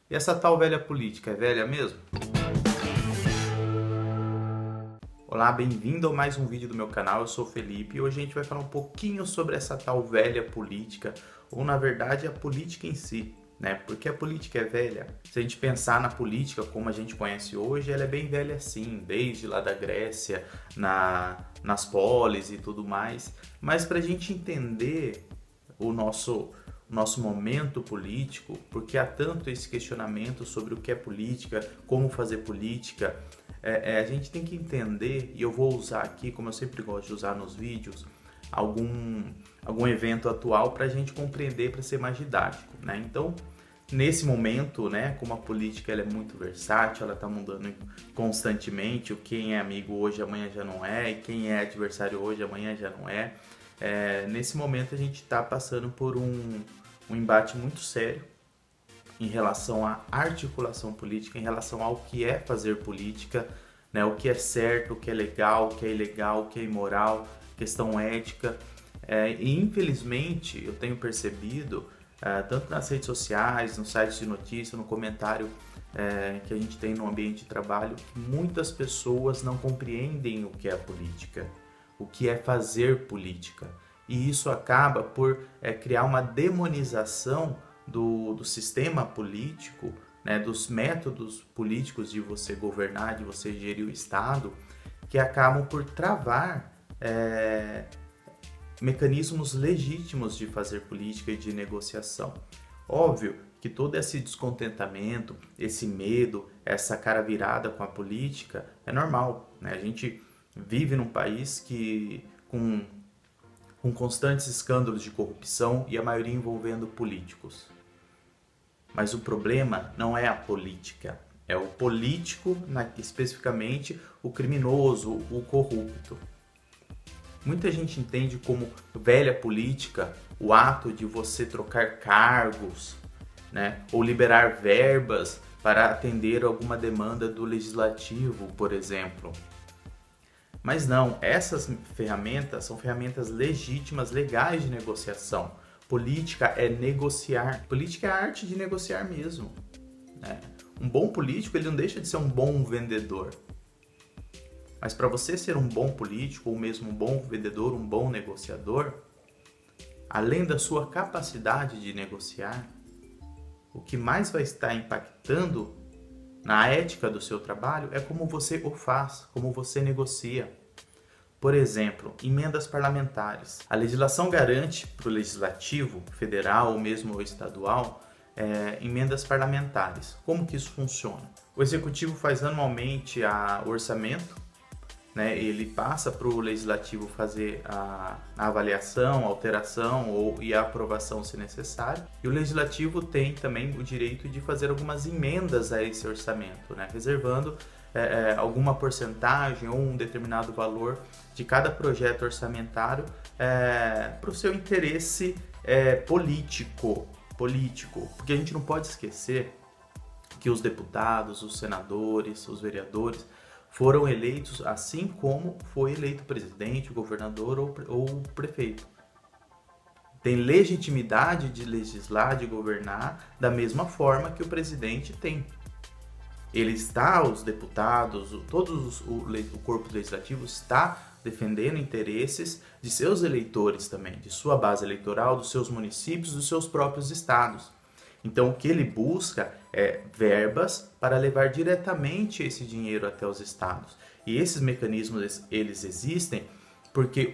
E essa tal velha política é velha mesmo? Olá, bem-vindo a mais um vídeo do meu canal, eu sou o Felipe e hoje a gente vai falar um pouquinho sobre essa tal velha política, ou na verdade a política em si, né? Porque a política é velha. Se a gente pensar na política como a gente conhece hoje, ela é bem velha sim, desde lá da Grécia, nas polis e tudo mais. Mas para a gente entender o nosso momento político, porque há tanto esse questionamento sobre o que é política, como fazer política, a gente tem que entender, e eu vou usar aqui, como eu sempre gosto de usar nos vídeos, algum evento atual para a gente compreender, para ser mais didático, né? Então, nesse momento, né, como a política ela é muito versátil, ela está mudando constantemente, o quem é amigo hoje, amanhã já não é, e quem é adversário hoje, amanhã já não é. Nesse momento a gente está passando por um embate muito sério em relação à articulação política, em relação ao que é fazer política, né? O que é certo, o que é legal, o que é ilegal, o que é imoral, questão ética. E infelizmente eu tenho percebido, tanto nas redes sociais, nos sites de notícia, no comentário que a gente tem no ambiente de trabalho, que muitas pessoas não compreendem o que é a política, o que é fazer política. E isso acaba por criar uma demonização do sistema político, né, dos métodos políticos de você governar, de você gerir o Estado, que acabam por travar mecanismos legítimos de fazer política e de negociação. Óbvio que todo esse descontentamento, esse medo, essa cara virada com a política é normal, né? A gente vive num país com constantes escândalos de corrupção e a maioria envolvendo políticos. Mas o problema não é a política, é o político, especificamente o criminoso, o corrupto. Muita gente entende como velha política o ato de você trocar cargos, né, ou liberar verbas para atender alguma demanda do legislativo, por exemplo. Mas não, essas ferramentas são ferramentas legítimas, legais de negociação. Política é negociar. Política é a arte de negociar mesmo, né? Um bom político ele não deixa de ser um bom vendedor. Mas para você ser um bom político, ou mesmo um bom vendedor, um bom negociador, além da sua capacidade de negociar, o que mais vai estar impactando na ética do seu trabalho é como você o faz, como você negocia. Por exemplo, emendas parlamentares. A legislação garante para o legislativo federal ou mesmo estadual emendas parlamentares. Como que isso funciona? O executivo faz anualmente o orçamento, né? Ele passa para o legislativo fazer a avaliação, a alteração e a aprovação se necessário. E o legislativo tem também o direito de fazer algumas emendas a esse orçamento, né? Reservando alguma porcentagem ou um determinado valor de cada projeto orçamentário para o seu interesse político, porque a gente não pode esquecer que os deputados, os senadores, os vereadores foram eleitos assim como foi eleito o presidente, o governador ou o prefeito. Tem legitimidade de legislar, de governar da mesma forma que o presidente tem. Ele está, os deputados, o corpo legislativo está defendendo interesses de seus eleitores também, de sua base eleitoral, dos seus municípios, dos seus próprios estados. Então, o que ele busca é verbas para levar diretamente esse dinheiro até os estados. E esses mecanismos, eles existem porque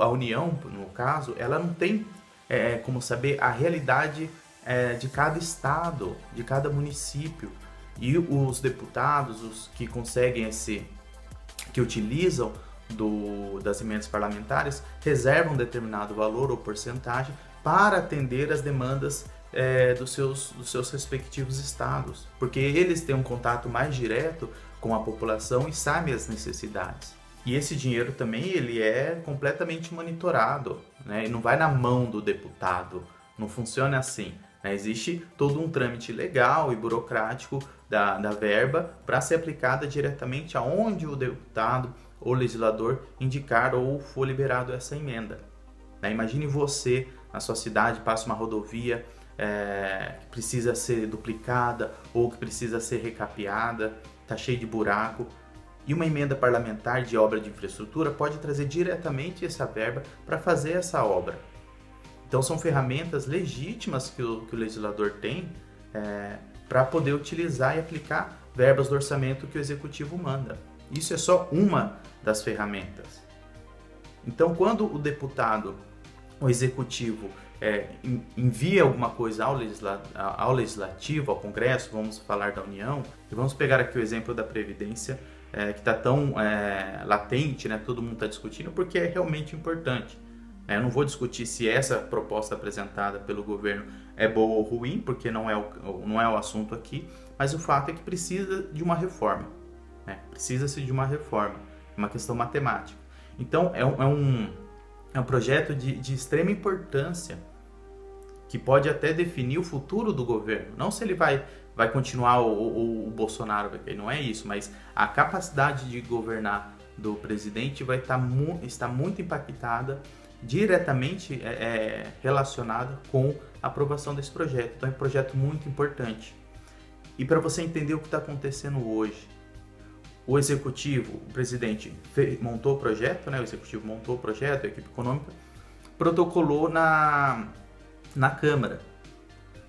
a União, no caso, ela não tem como saber a realidade de cada estado, de cada município. E os deputados, os que conseguem que utilizam das emendas parlamentares, reservam um determinado valor ou porcentagem para atender as demandas dos seus respectivos estados, porque eles têm um contato mais direto com a população e sabem as necessidades. E esse dinheiro também ele é completamente monitorado, né? E não vai na mão do deputado, não funciona assim. Existe todo um trâmite legal e burocrático da verba para ser aplicada diretamente aonde o deputado ou legislador indicar ou for liberado essa emenda. Imagine você, na sua cidade, passa uma rodovia, que precisa ser duplicada ou que precisa ser recapeada, está cheio de buraco. E uma emenda parlamentar de obra de infraestrutura pode trazer diretamente essa verba para fazer essa obra. Então são ferramentas legítimas que o legislador tem para poder utilizar e aplicar verbas do orçamento que o executivo manda. Isso é só uma das ferramentas. Então, quando o deputado, o executivo, envia alguma coisa ao legislativo, ao Congresso, vamos falar da União, e vamos pegar aqui o exemplo da Previdência, que está tão latente, né? Todo mundo está discutindo, porque é realmente importante. Eu não vou discutir se essa proposta apresentada pelo governo é boa ou ruim, porque não é o assunto aqui, mas o fato é que precisa de uma reforma. Precisa-se de uma reforma, é uma questão matemática. Então, é um projeto de extrema importância, que pode até definir o futuro do governo. Não se ele vai continuar o Bolsonaro, não é isso, mas a capacidade de governar do presidente vai estar muito impactada, diretamente relacionada com a aprovação desse projeto. Então é um projeto muito importante. E para você entender o que está acontecendo hoje, o executivo, o presidente montou o projeto, né? O executivo montou o projeto, a equipe econômica, protocolou na Câmara.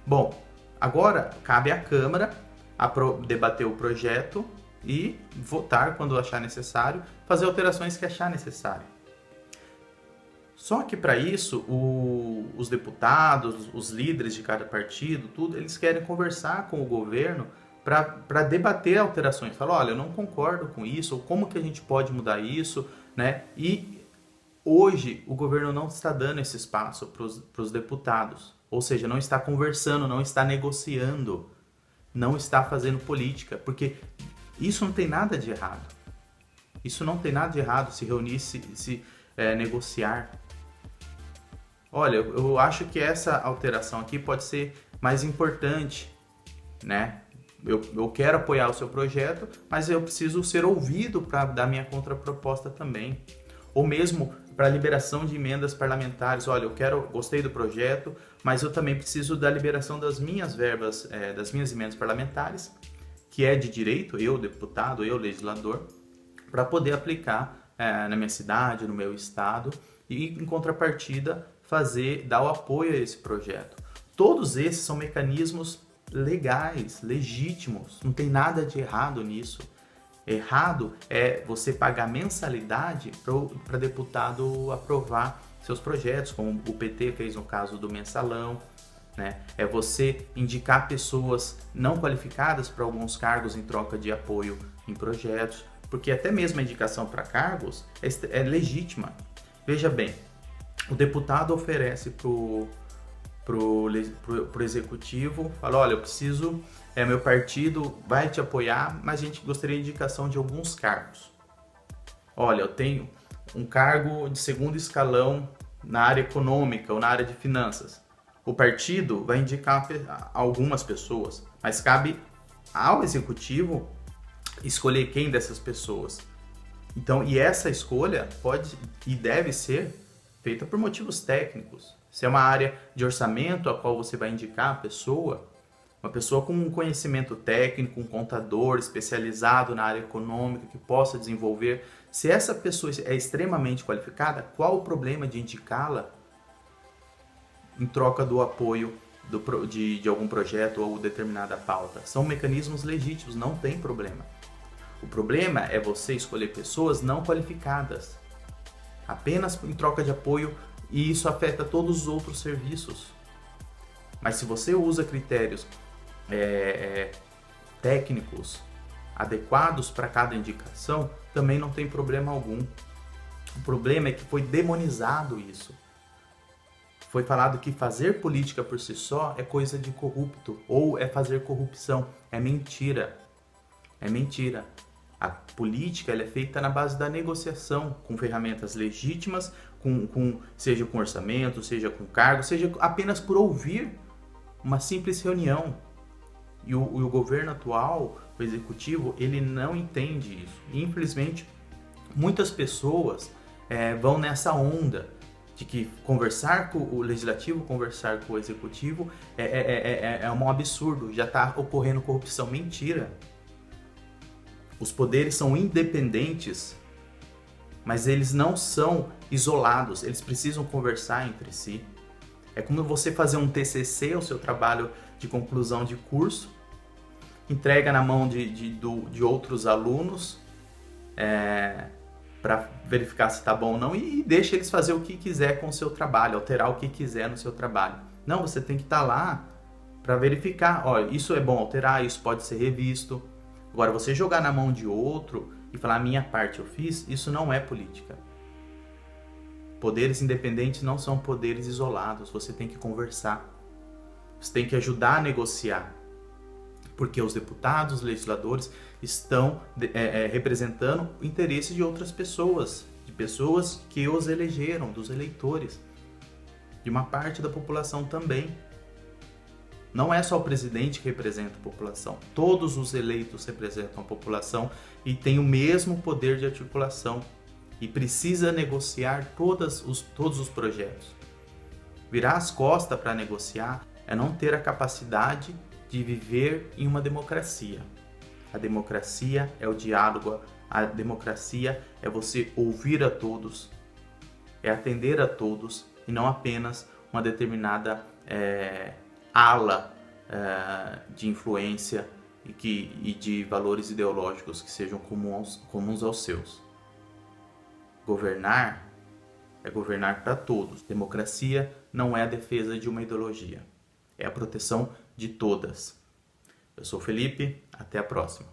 Bom, agora cabe à Câmara debater o projeto e votar quando achar necessário, fazer alterações que achar necessário. Só que para isso, os deputados, os líderes de cada partido, eles querem conversar com o governo para debater alterações. Falar, olha, eu não concordo com isso, ou como que a gente pode mudar isso, né? E hoje o governo não está dando esse espaço para os deputados. Ou seja, não está conversando, não está negociando, não está fazendo política, porque isso não tem nada de errado. Isso não tem nada de errado, se reunir, se negociar. Olha, eu acho que essa alteração aqui pode ser mais importante, né? Eu quero apoiar o seu projeto, mas eu preciso ser ouvido para dar minha contraproposta também. Ou mesmo para liberação de emendas parlamentares. Olha, gostei do projeto, mas eu também preciso da liberação das minhas verbas, das minhas emendas parlamentares, que é de direito, eu, deputado, eu, legislador, para poder aplicar na minha cidade, no meu estado, e em contrapartida dar o apoio a esse projeto. Todos esses são mecanismos legais, legítimos, não tem nada de errado nisso. Errado é você pagar mensalidade para deputado aprovar seus projetos, como o PT fez no caso do mensalão, né? É você indicar pessoas não qualificadas para alguns cargos em troca de apoio em projetos, porque até mesmo a indicação para cargos é legítima. Veja bem, o deputado oferece pro executivo, fala, olha, eu preciso, meu partido vai te apoiar, mas a gente gostaria de indicação de alguns cargos. Olha, eu tenho um cargo de segundo escalão na área econômica ou na área de finanças. O partido vai indicar algumas pessoas, mas cabe ao executivo escolher quem dessas pessoas. Então, e essa escolha pode e deve ser feita por motivos técnicos. Se é uma área de orçamento a qual você vai indicar a pessoa, uma pessoa com um conhecimento técnico, um contador especializado na área econômica que possa desenvolver, se essa pessoa é extremamente qualificada, qual o problema de indicá-la em troca do apoio de algum projeto ou determinada pauta? São mecanismos legítimos, não tem problema. O problema é você escolher pessoas não qualificadas, apenas em troca de apoio, e isso afeta todos os outros serviços. Mas se você usa critérios técnicos adequados para cada indicação, também não tem problema algum. O problema é que foi demonizado isso. Foi falado que fazer política por si só é coisa de corrupto, ou é fazer corrupção. É mentira. É mentira. A política ela é feita na base da negociação, com ferramentas legítimas, seja com orçamento, seja com cargo, seja apenas por ouvir uma simples reunião. E o governo atual, o executivo, ele não entende isso. E, infelizmente, muitas pessoas vão nessa onda de que conversar com o legislativo, conversar com o executivo é um absurdo, já está ocorrendo corrupção. Mentira. Os poderes são independentes, mas eles não são isolados, eles precisam conversar entre si. É como você fazer um TCC, o seu trabalho de conclusão de curso, entrega na mão de outros alunos para verificar se está bom ou não e deixa eles fazer o que quiser com o seu trabalho, alterar o que quiser no seu trabalho. Não, você tem que estar lá para verificar, olha, isso é bom alterar, isso pode ser revisto. Agora, você jogar na mão de outro e falar a minha parte eu fiz, isso não é política. Poderes independentes não são poderes isolados, você tem que conversar. Você tem que ajudar a negociar. Porque os deputados, os legisladores estão representando o interesse de outras pessoas, de pessoas que os elegeram, dos eleitores, de uma parte da população também. Não é só o presidente que representa a população, todos os eleitos representam a população e têm o mesmo poder de articulação e precisa negociar todos os projetos. Virar as costas para negociar é não ter a capacidade de viver em uma democracia. A democracia é o diálogo, a democracia é você ouvir a todos, é atender a todos e não apenas uma determinada ala de influência e de valores ideológicos que sejam comuns aos seus. Governar é governar para todos. Democracia não é a defesa de uma ideologia, é a proteção de todas. Eu sou o Felipe, até a próxima.